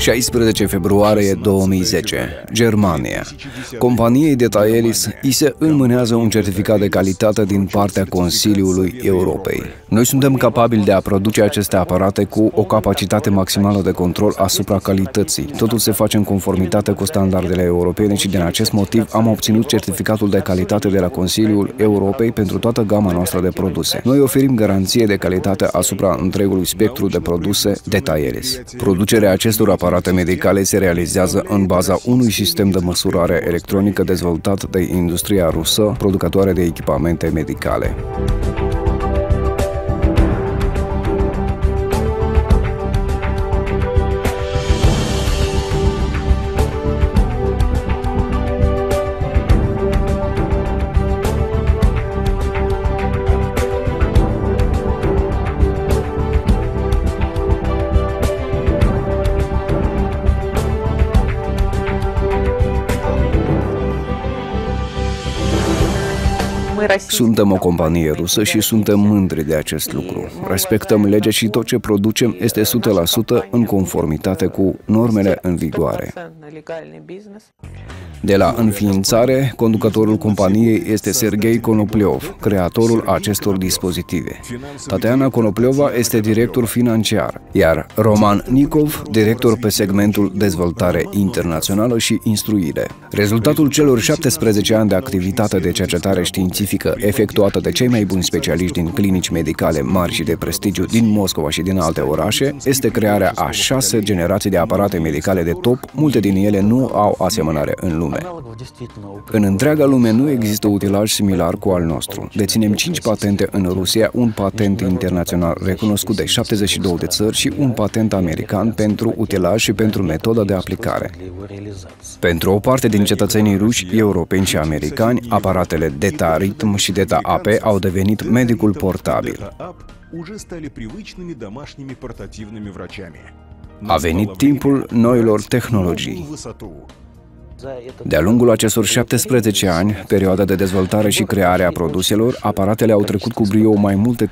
16 februarie 2010, Germania. Companiei Detaelis îi se înmânează un certificat de calitate din partea Consiliului Europei. Noi suntem capabili de a produce aceste aparate cu o capacitate maximală de control asupra calității. Totul se face în conformitate cu standardele europene și din acest motiv am obținut certificatul de calitate de la Consiliul Europei pentru toată gama noastră de produse. Noi oferim garanție de calitate asupra întregului spectru de produse Detaelis. Producerea acestor aparate medicale se realizează în baza unui sistem de măsurare electronică dezvoltat de industria rusă, producătoare de echipamente medicale. Suntem o companie rusă și suntem mândri de acest lucru. Respectăm legea și tot ce producem este 100% în conformitate cu normele în vigoare. De la înființare, conducătorul companiei este Serghei Konopliov, creatorul acestor dispozitive. Tatiana Konopliova este director financiar, iar Roman Nikov, director pe segmentul dezvoltare internațională și instruire. Rezultatul celor 17 ani de activitate de cercetare științifică efectuată de cei mai buni specialiști din clinici medicale mari și de prestigiu din Moscova și din alte orașe este crearea a 6 generații de aparate medicale de top, multe din ele nu au asemănare în lume. În întreaga lume nu există utilaj similar cu al nostru. Deținem 5 patente în Rusia, un patent internațional recunoscut de 72 de țări și un patent american pentru utilaj și pentru metoda de aplicare. Pentru o parte din cetățenii ruși, europeni și americani, aparatele DetaRhythm și DetaAP au devenit medicul portabil. A venit timpul noilor tehnologii. De-a lungul acestor 17 ani, perioada de dezvoltare și creare a produselor, aparatele au trecut cu brio mai multe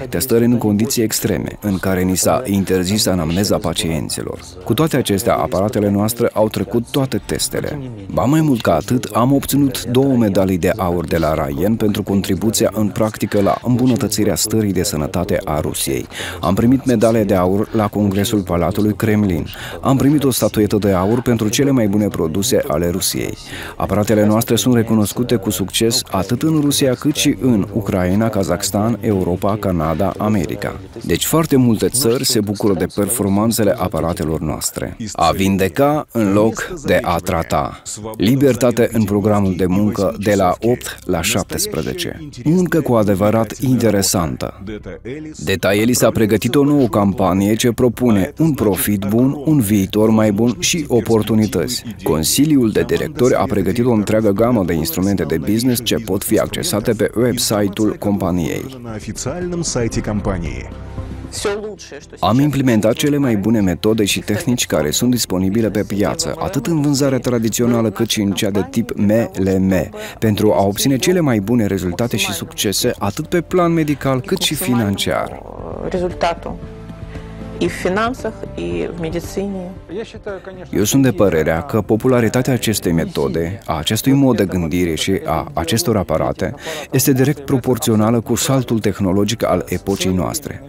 testări în condiții extreme, în care ni s-a interzis anamneza pacienților. Cu toate acestea, aparatele noastre au trecut toate testele. Ba mai mult ca atât, am obținut 2 medalii de aur de la Rayen pentru contribuția în practică la îmbunătățirea stării de sănătate a Rusiei. Am primit medale de aur la Congresul Palatului Kremlin. Am primit o statuetă de aur pentru cele mai bune produse ale Rusiei. Aparatele noastre sunt recunoscute cu succes atât în Rusia cât și în Ucraina, Kazakhstan, Europa, Canada, America. Deci foarte multe țări se bucură de performanțele aparatelor noastre. A vindeca în loc de a trata. Libertate în programul de muncă de la 8 la 17. Muncă cu adevărat interesantă. Detaelis a pregătit o nouă campanie ce propune un profit bun, un viitor mai bun și oportunități. Consiliul de directori a pregătit o întreagă gamă de instrumente de business ce pot fi accesate pe website-ul companiei. Am implementat cele mai bune metode și tehnici care sunt disponibile pe piață, atât în vânzarea tradițională cât și în cea de tip MLM, pentru a obține cele mai bune rezultate și succese, atât pe plan medical cât și financiar. Eu sunt de părerea că popularitatea acestei metode, a acestui mod de gândire și a acestor aparate este direct proporțională cu saltul tehnologic al epocii noastre.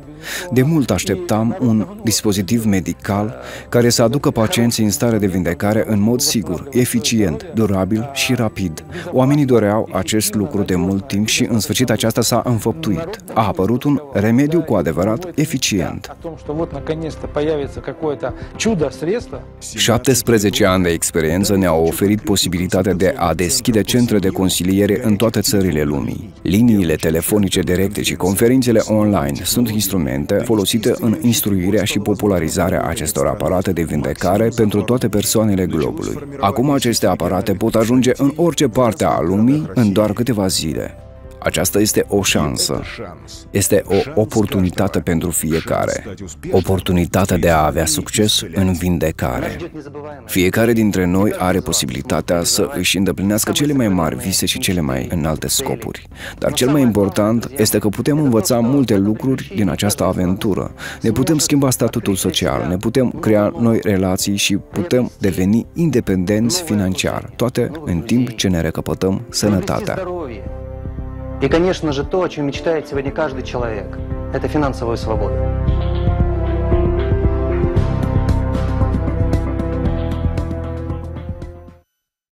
De mult așteptam un dispozitiv medical care să aducă pacienții în stare de vindecare în mod sigur, eficient, durabil și rapid. Oamenii doreau acest lucru de mult timp și în sfârșit aceasta s-a înfăptuit. A apărut un remediu cu adevărat eficient. 17 ani de experiență ne-au oferit posibilitatea de a deschide centre de consiliere în toate țările lumii. Liniile telefonice directe și conferințele online sunt instrumente folosite în instruirea și popularizarea acestor aparate de vindecare pentru toate persoanele globului. Acum aceste aparate pot ajunge în orice parte a lumii în doar câteva zile. Aceasta este o șansă. Este o oportunitate pentru fiecare. Oportunitatea de a avea succes în vindecare. Fiecare dintre noi are posibilitatea să își îndeplinească cele mai mari vise și cele mai înalte scopuri. Dar cel mai important este că putem învăța multe lucruri din această aventură. Ne putem schimba statutul social, ne putem crea noi relații și putem deveni independenți financiar, toate în timp ce ne recăpătăm sănătatea. И, конечно же, то, о чем мечтает сегодня каждый человек – это финансовая свобода.